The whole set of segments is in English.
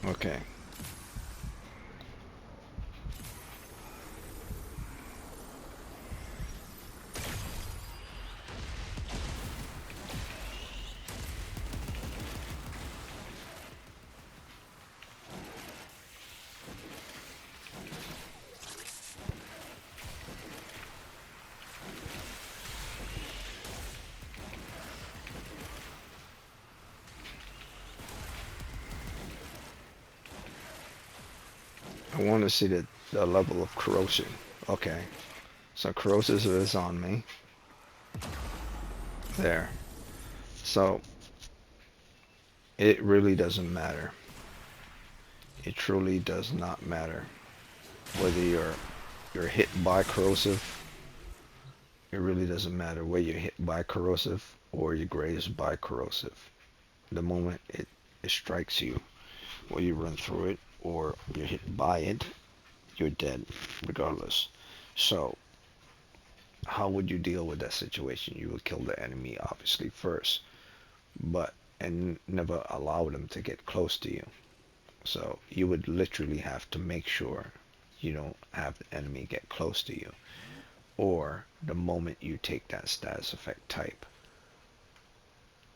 Okay. I want to see the level of corrosion. Okay. So corrosive is on me. There. So it really doesn't matter. It truly does not matter whether you're hit by corrosive. It really doesn't matter whether you're hit by corrosive or you're grazed by corrosive. The moment it strikes you, or you run through it, or you're hit by it, you're dead, regardless. So, how would you deal with that situation? You would kill the enemy, obviously, first, but and never allow them to get close to you. So, you would literally have to make sure you don't have the enemy get close to you. Or, the moment you take that status effect type,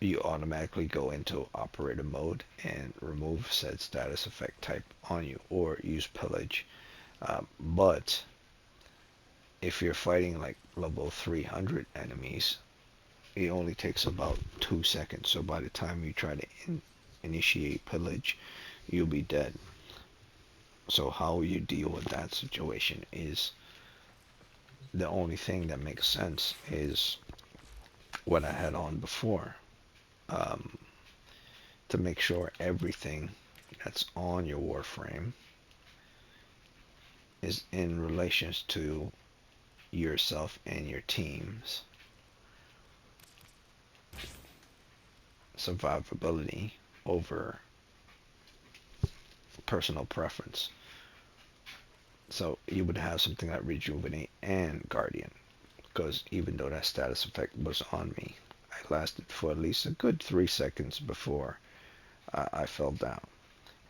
you automatically go into operator mode and remove said status effect type on you, or use pillage. But if you're fighting like level 300 enemies, it only takes about 2 seconds. So by the time you try to initiate pillage, you'll be dead. So how you deal with that situation is the only thing that makes sense is what I had on before. Um, to make sure everything that's on your Warframe is in relations to yourself and your team's survivability over personal preference. So you would have something like Rejuvenate and Guardian, because even though that status effect was on me, I lasted for at least a good 3 seconds before I fell down.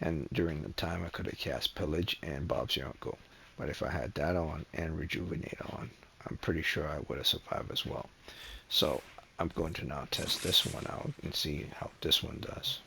And during the time I could have cast Pillage and Bob's Your Uncle. But if I had that on and Rejuvenate on, I'm pretty sure I would have survived as well. So I'm going to now test this one out and see how this one does.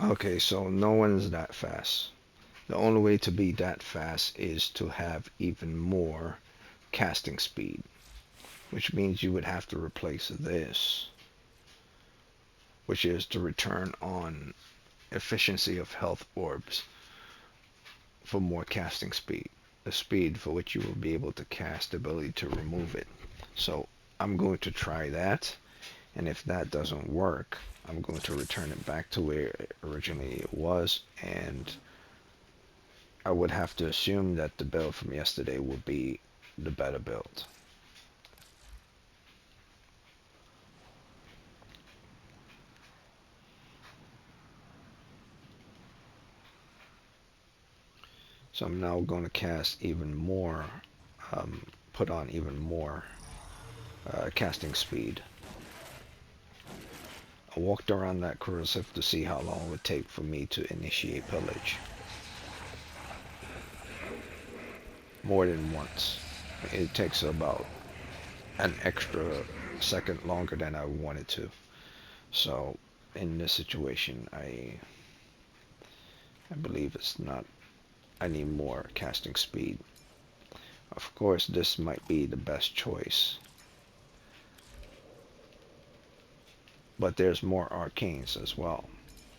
Okay, so no one's that fast. The only way to be that fast is to have even more casting speed, which means you would have to replace this which is to return on efficiency of health orbs for more casting speed, the speed for which you will be able to cast the ability to remove it. So I'm going to try that, and if that doesn't work, I'm going to return it back to where it originally was, and I would have to assume that the build from yesterday would be the better build. So I'm now going to cast even more, put on even more casting speed. I walked around that corrosive to see how long it would take for me to initiate pillage. More than once. It takes about an extra second longer than I wanted to. So in this situation, I believe it's not, I need more casting speed. Of course, this might be the best choice, but there's more arcanes as well.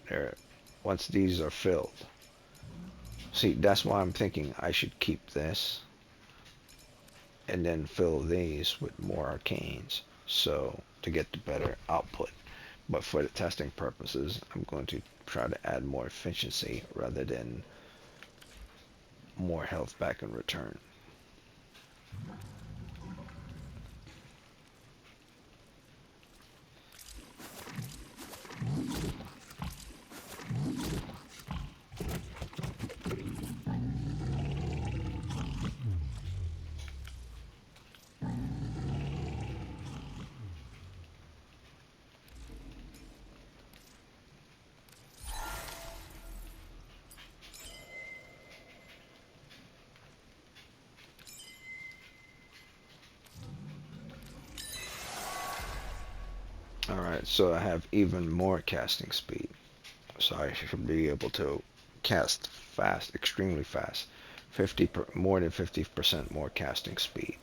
There, once these are filled, see, that's why I'm thinking I should keep this and then fill these with more arcanes, so to get the better output. But for the testing purposes, I'm going to try to add more efficiency rather than more health back in return. Alright, so I have even more casting speed. So I should be able to cast fast, extremely fast. More than 50% more casting speed.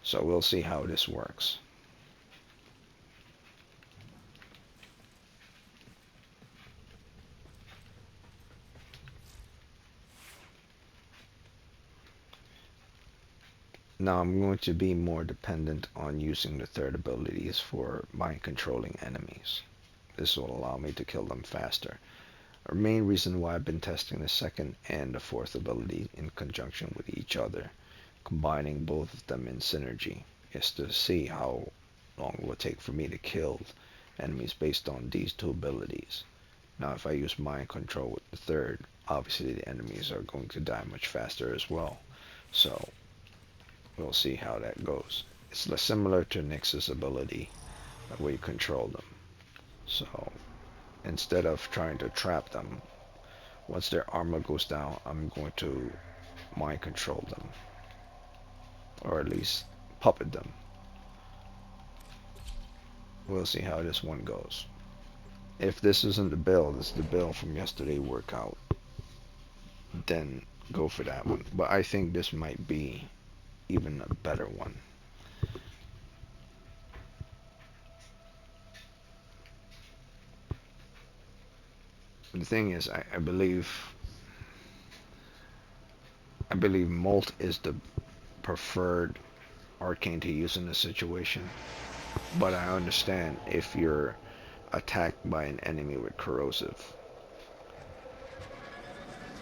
So we'll see how this works. Now I'm going to be more dependent on using the third abilities for mind controlling enemies. This will allow me to kill them faster. A main reason why I've been testing the second and the fourth ability in conjunction with each other, combining both of them in synergy, is to see how long it will take for me to kill enemies based on these two abilities. Now if I use mind control with the third, obviously the enemies are going to die much faster as well. So we'll see how that goes. It's similar to Nyx's ability where you control them. So instead of trying to trap them, once their armor goes down, I'm going to mind control them. Or at least puppet them. We'll see how this one goes. If this isn't the build, it's the build from yesterday workout, then go for that one. But I think this might be even a better one. The thing is, I believe Molt is the preferred arcane to use in this situation. But I understand if you're attacked by an enemy with corrosive,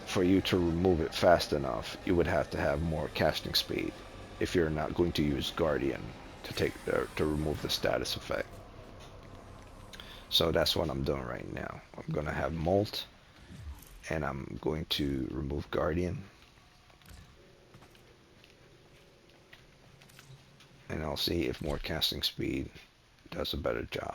for you to remove it fast enough, you would have to have more casting speed if you're not going to use Guardian to remove the status effect. So that's what I'm doing right now. I'm gonna have Molt, and I'm going to remove Guardian, and I'll see if more casting speed does a better job.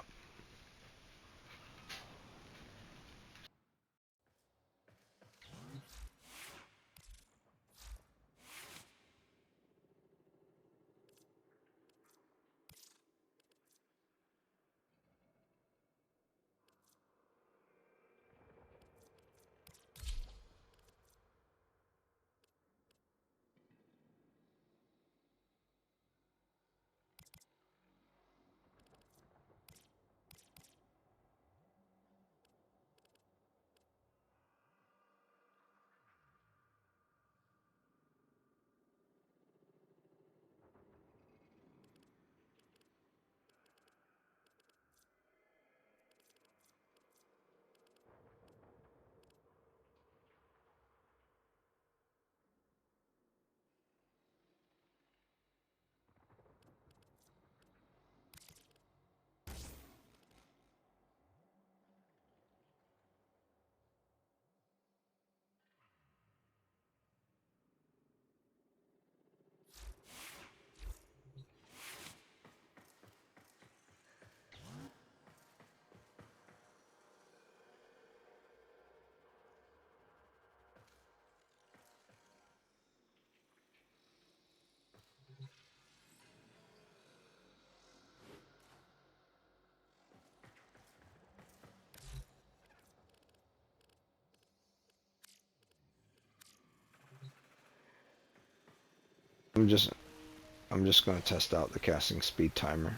I'm just going to test out the casting speed timer.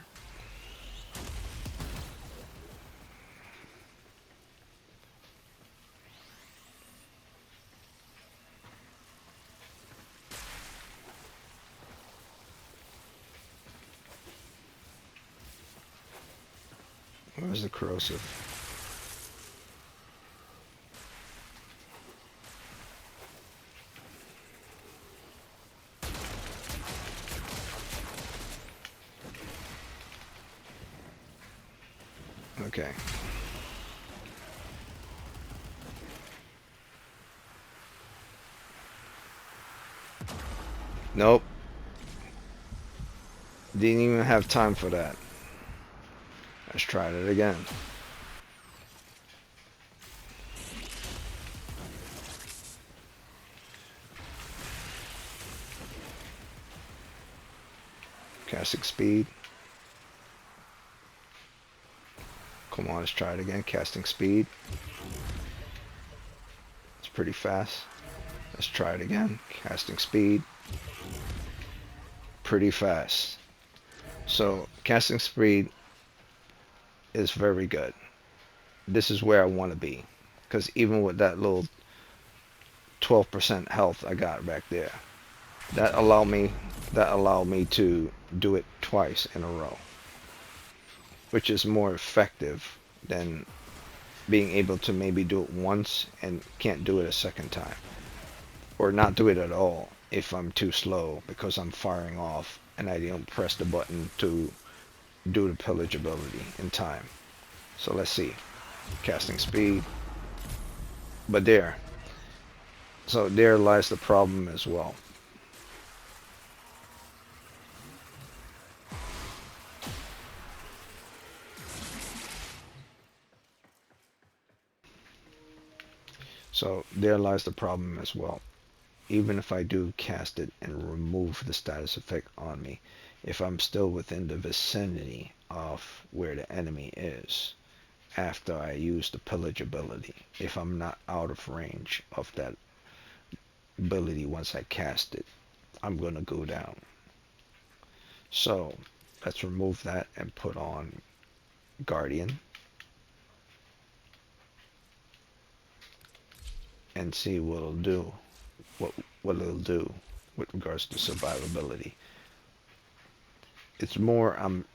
Where's the corrosive? Okay. Nope. Didn't even have time for that. Let's try it again. Casting speed. Come on, let's try it again. Casting speed. It's pretty fast. Let's try it again. Casting speed. Pretty fast. So casting speed is very good. This is where I want to be. Because even with that little 12% health I got back there, that allowed me to do it twice in a row, which is more effective than being able to maybe do it once and can't do it a second time, or not do it at all if I'm too slow because I'm firing off and I didn't press the button to do the pillage ability in time. So let's see. Casting speed. But so there lies the problem as well. So there lies the problem as well. Even if I do cast it and remove the status effect on me, if I'm still within the vicinity of where the enemy is after I use the pillage ability, if I'm not out of range of that ability once I cast it, I'm going to go down. So let's remove that and put on Guardian and see what it'll do. What it'll do with regards to survivability. It's more I'm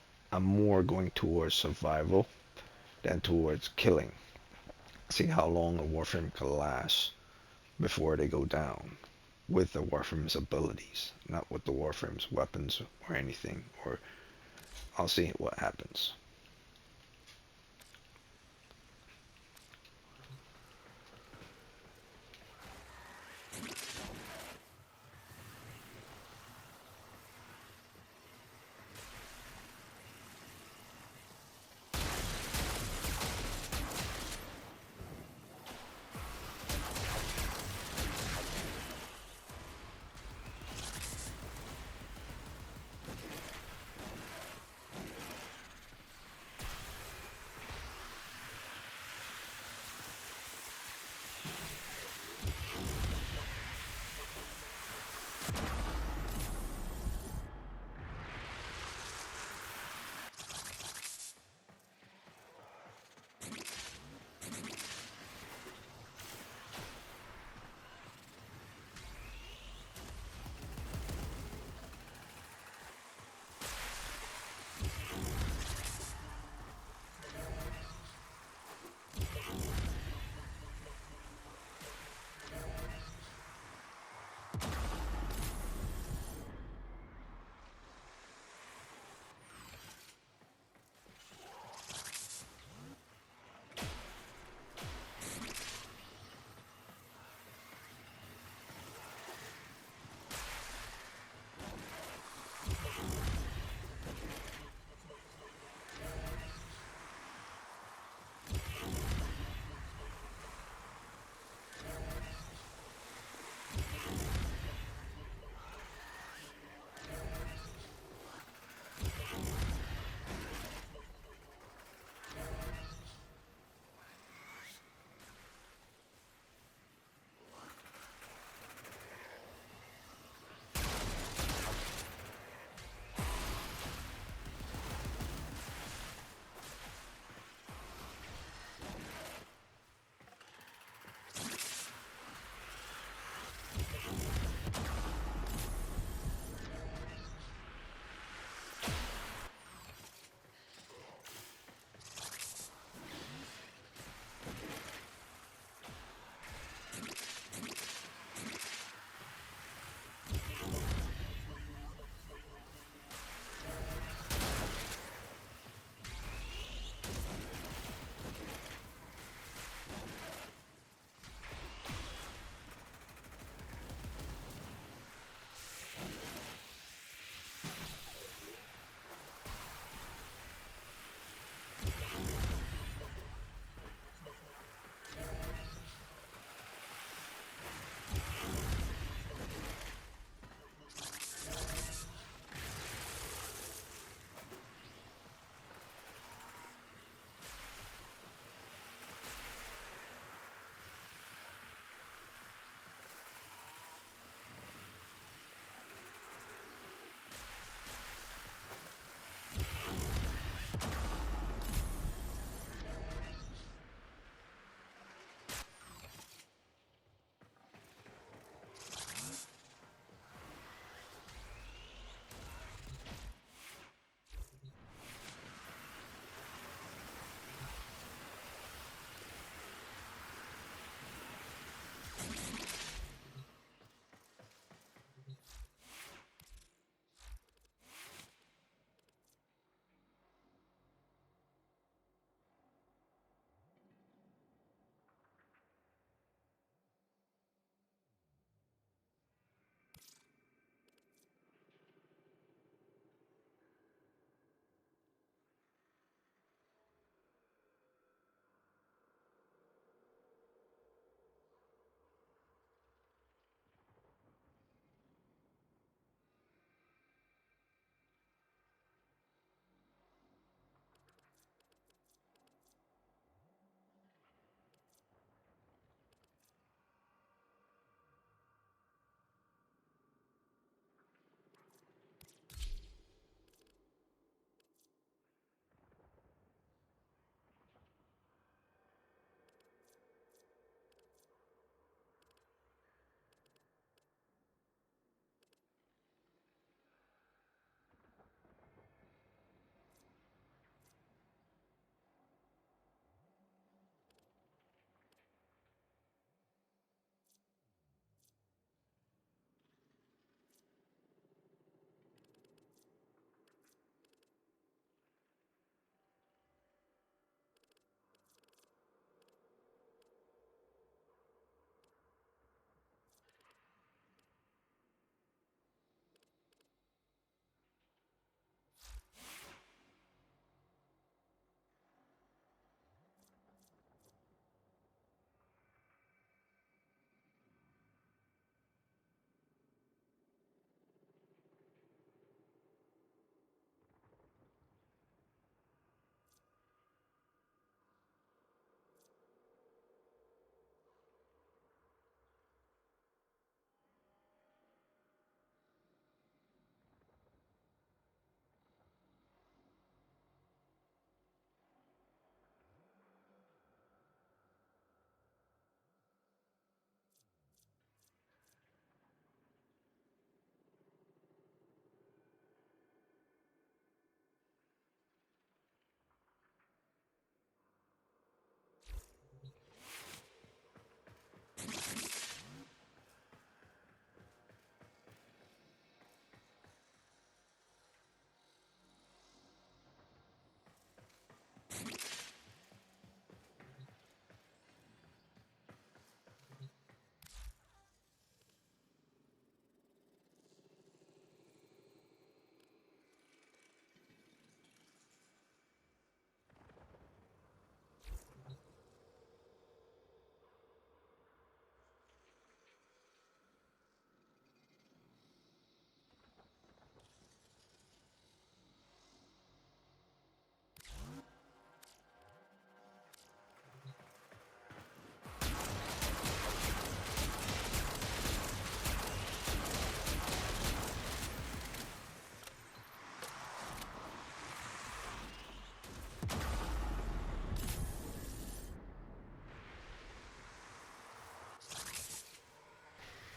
more going towards survival than towards killing. See how long a Warframe can last before they go down with the Warframe's abilities, not with the Warframe's weapons or anything. Or I'll see what happens.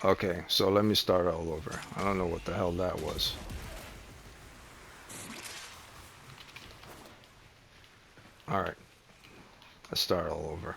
Okay, so let me start all over. I don't know what the hell that was. Alright, let's start all over.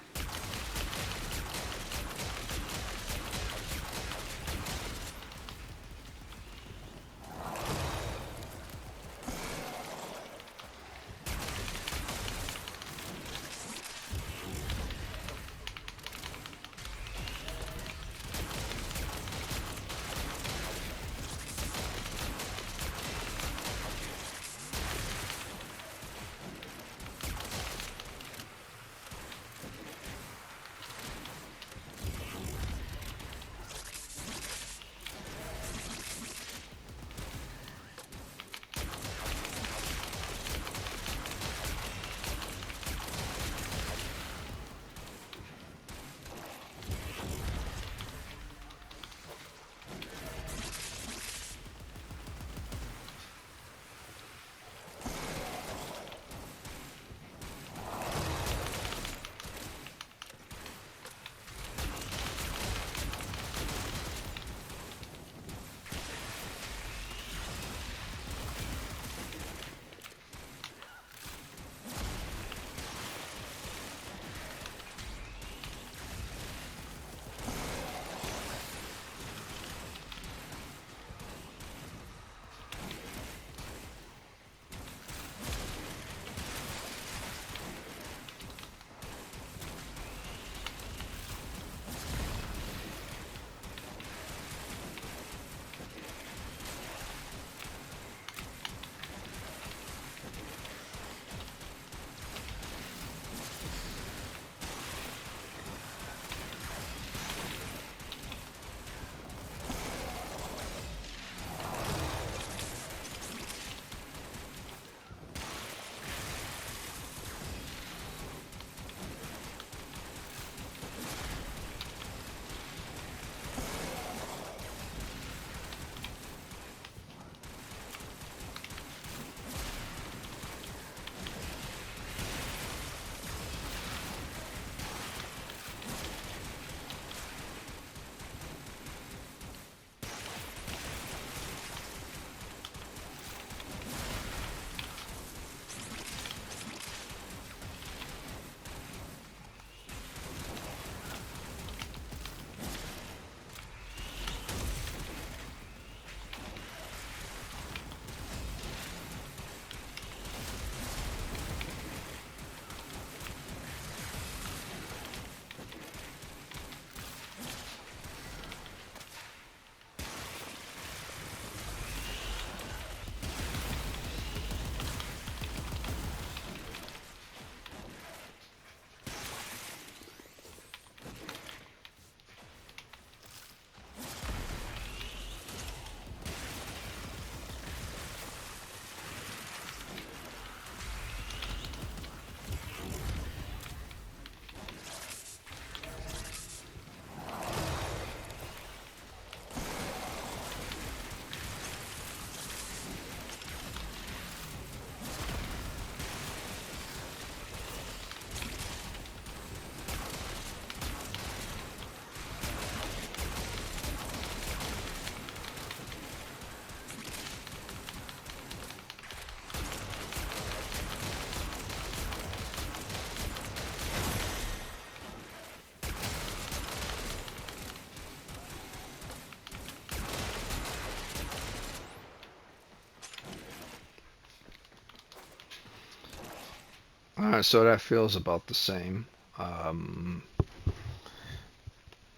Alright, so that feels about the same. Um,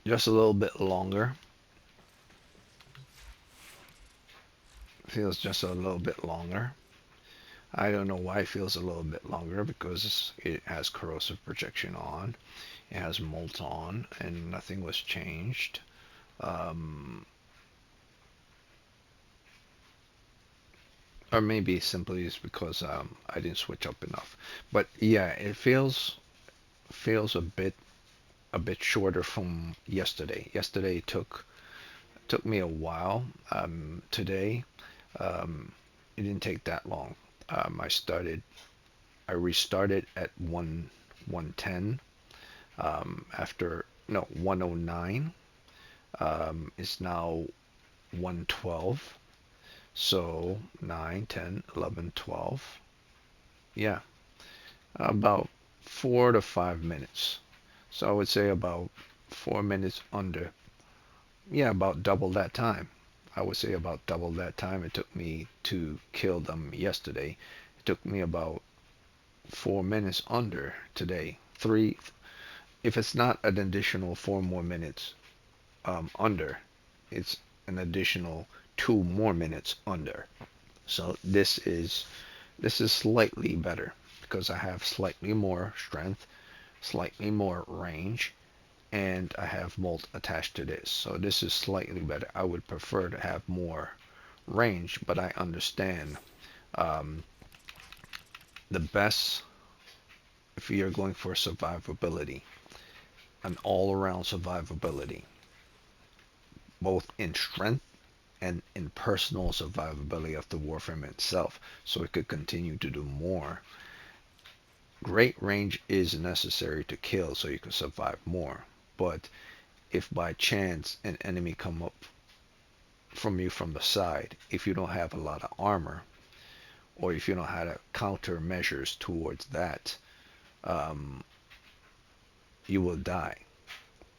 just a little bit longer. Feels just a little bit longer. I don't know why it feels a little bit longer because it has corrosive protection on, it has molt on, and nothing was changed. Um, or maybe simply is because I didn't switch up enough. But yeah, it feels a bit shorter from yesterday. Yesterday took me a while. Today it didn't take that long. I restarted at 110 after no 109 It's now 112. So 9, 10, 11, 12. Yeah, about 4 to 5 minutes. So I would say about 4 minutes under. Yeah, about double that time. I would say about double that time it took me to kill them yesterday. It took me about 4 minutes under today. Three, if it's not an additional 4 more minutes under, it's an additional 2 more minutes under. So this is slightly better because I have slightly more strength, slightly more range, and I have molt attached to this. So this is slightly better. I would prefer to have more range, but I understand um, the best if you're going for survivability, an all-around survivability, both in strength and in personal survivability of the Warframe itself, so it could continue to do more. Great range is necessary to kill so you can survive more, but if by chance an enemy come up from you from the side, if you don't have a lot of armor, or if you don't have countermeasures towards that, um, you will die.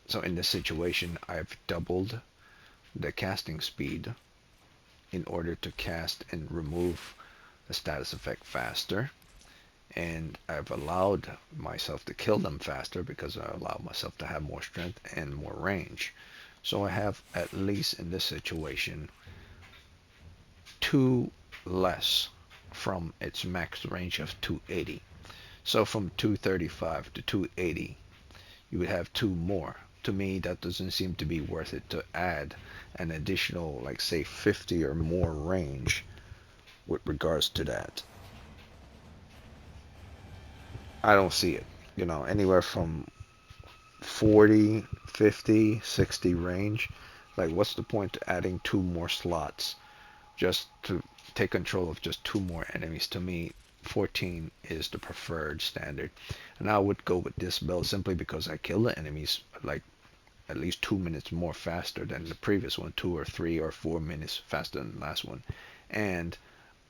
So in this situation, I've doubled the casting speed in order to cast and remove the status effect faster. And I've allowed myself to kill them faster because I allowed myself to have more strength and more range. So I have, at least in this situation, two less from its max range of 280. So from 235 to 280, you would have two more. To me, that doesn't seem to be worth it to add an additional, like say 50 or more range with regards to that. I don't see it. Anywhere from 40, 50, 60 range. Like, what's the point to adding two more slots just to take control of just two more enemies? To me, 14 is the preferred standard. And I would go with this build simply because I kill the enemies like at least 2 minutes more faster than the previous one, 2 or 3 or 4 minutes faster than the last one. And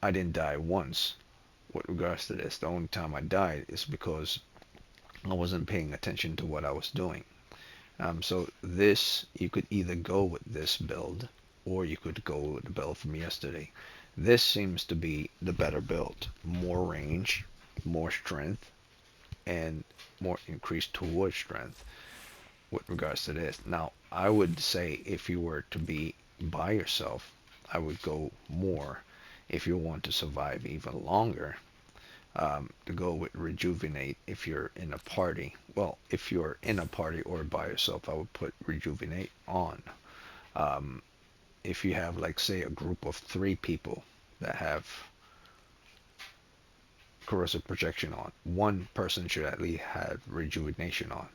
I didn't die once with regards to this. The only time I died is because I wasn't paying attention to what I was doing. So this, you could either go with this build or you could go with the build from yesterday. This seems to be the better build. More range, more strength, and more increase towards strength with regards to this. Now, I would say if you were to be by yourself, I would go more if you want to survive even longer. To go with rejuvenate if you're in a party. Well, if you're in a party or by yourself, I would put rejuvenate on. Um, if you have, like, say, a group of 3 people that have corrosive projection on, one person should at least have rejuvenation on.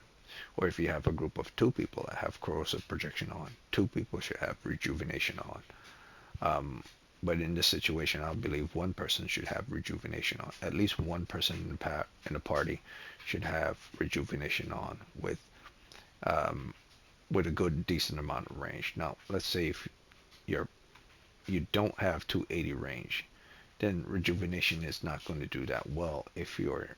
Or if you have a group of 2 people that have corrosive projection on, 2 people should have rejuvenation on. But in this situation, I believe one person should have rejuvenation on. At least one person in the party should have rejuvenation on um, with a good, decent amount of range. Now, let's say if you don't have 280 range, then rejuvenation is not going to do that well if you're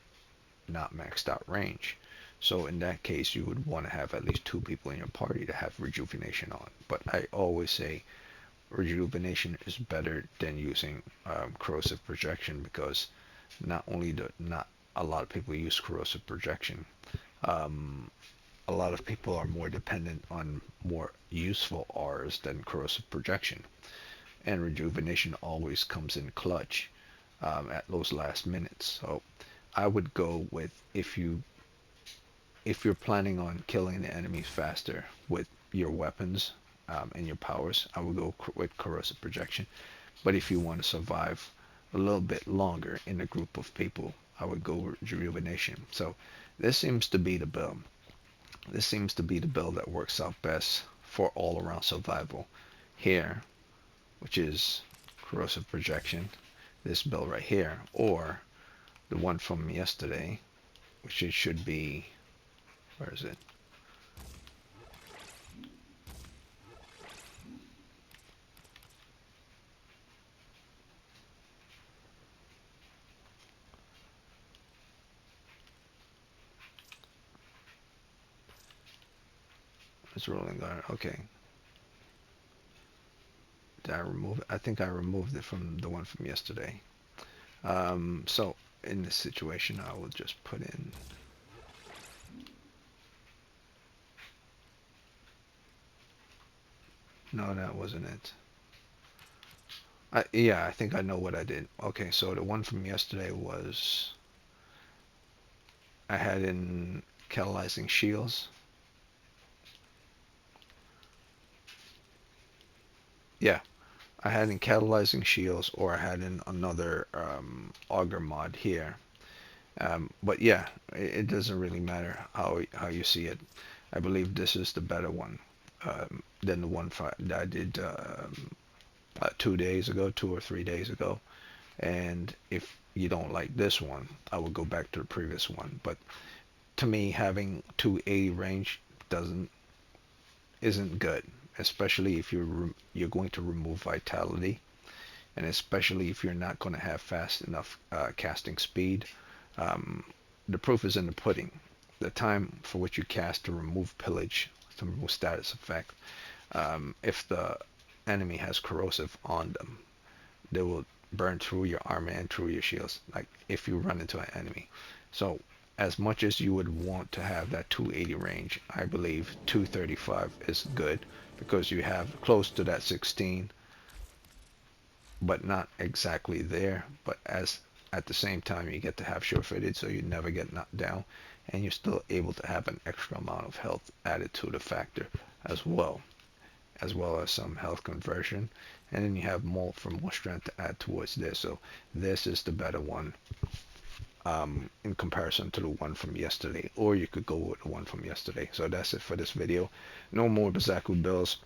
not maxed out range. So in that case, you would want to have at least 2 people in your party to have rejuvenation on. But I always say rejuvenation is better than using corrosive projection because not only do not a lot of people use corrosive projection, um, a lot of people are more dependent on more useful R's than corrosive projection, and rejuvenation always comes in clutch at those last minutes. So I would go with if you're planning on killing the enemies faster with your weapons and your powers, I would go with corrosive projection. But if you want to survive a little bit longer in a group of people, I would go with rejuvenation. So this seems to be the build. This seems to be the build that works out best for all around survival. Here, which is corrosive projection, this build right here, or the one from yesterday, which it should be, where is it? It's rolling guard. Okay. Did I remove it? I think I removed it from the one from yesterday. So in this situation, I will just put in. No, that wasn't it. Yeah, I think I know what I did. Okay, so the one from yesterday was I had in catalyzing shields. Yeah, I had in catalyzing shields, or I had in another auger mod here. But yeah, it doesn't really matter how you see it. I believe this is the better one than the one that I did 2 days ago, 2 or 3 days ago. And if you don't like this one, I will go back to the previous one. But to me, having 280 range doesn't isn't good, especially if you're going to remove vitality, and especially if you're not going to have fast enough casting speed. Um, the proof is in the pudding. The time for which you cast to remove pillage, to remove status effect, if the enemy has corrosive on them, they will burn through your armor and through your shields, like if you run into an enemy. So as much as you would want to have that 280 range, I believe 235 is good because you have close to that 16, but not exactly there. But as at the same time, you get to have sure-footed, so you never get knocked down, and you're still able to have an extra amount of health added to the factor as well, as some health conversion, and then you have more strength to add towards this. So this is the better one in comparison to the one from yesterday, or you could go with the one from yesterday. So that's it for this video. No more Xaku builds.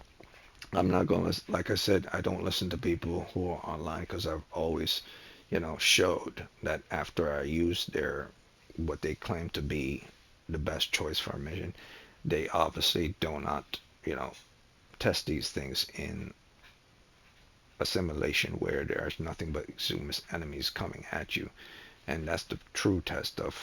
I'm not going to, like I said, I don't listen to people who are online because I've always, showed that after I use their, what they claim to be the best choice for a mission, they obviously do not, test these things in a simulation where there's nothing but extremist enemies coming at you. And that's the true test of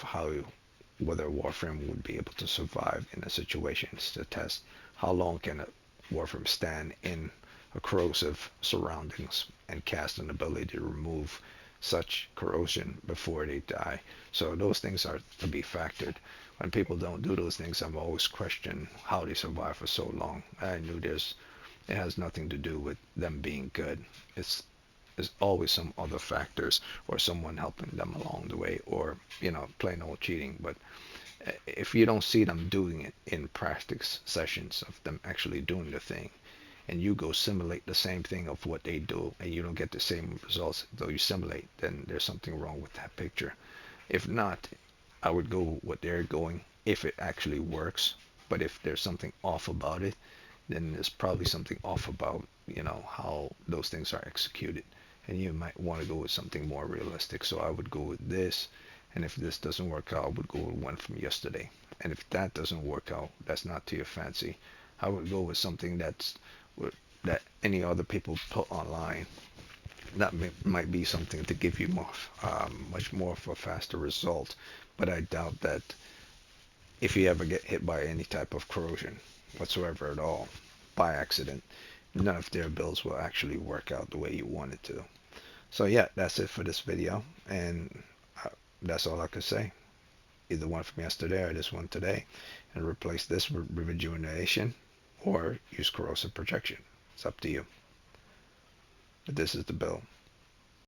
whether Warframe would be able to survive in a situation. It's to test how long can a Warframe stand in a corrosive surroundings and cast an ability to remove such corrosion before they die. So those things are to be factored. When people don't do those things, I'm always questioning how they survive for so long. I knew it has nothing to do with them being good. There's always some other factors or someone helping them along the way, or plain old cheating. But if you don't see them doing it in practice sessions of them actually doing the thing, and you go simulate the same thing of what they do and you don't get the same results though you simulate, then there's something wrong with that picture. If not, I would go what they're going if it actually works. But if there's something off about it, then there's probably something off about how those things are executed, and you might want to go with something more realistic. So I would go with this, and if this doesn't work out, I would go with one from yesterday. And if that doesn't work out, that's not to your fancy, I would go with something that any other people put online. That might be something to give you much more of a faster result. But I doubt that if you ever get hit by any type of corrosion whatsoever at all by accident, none of their builds will actually work out the way you want it to. So yeah, that's it for this video, and that's all I could say. Either one from yesterday or this one today, and replace this with rejuvenation or use corrosive protection. It's up to you. But this is the build.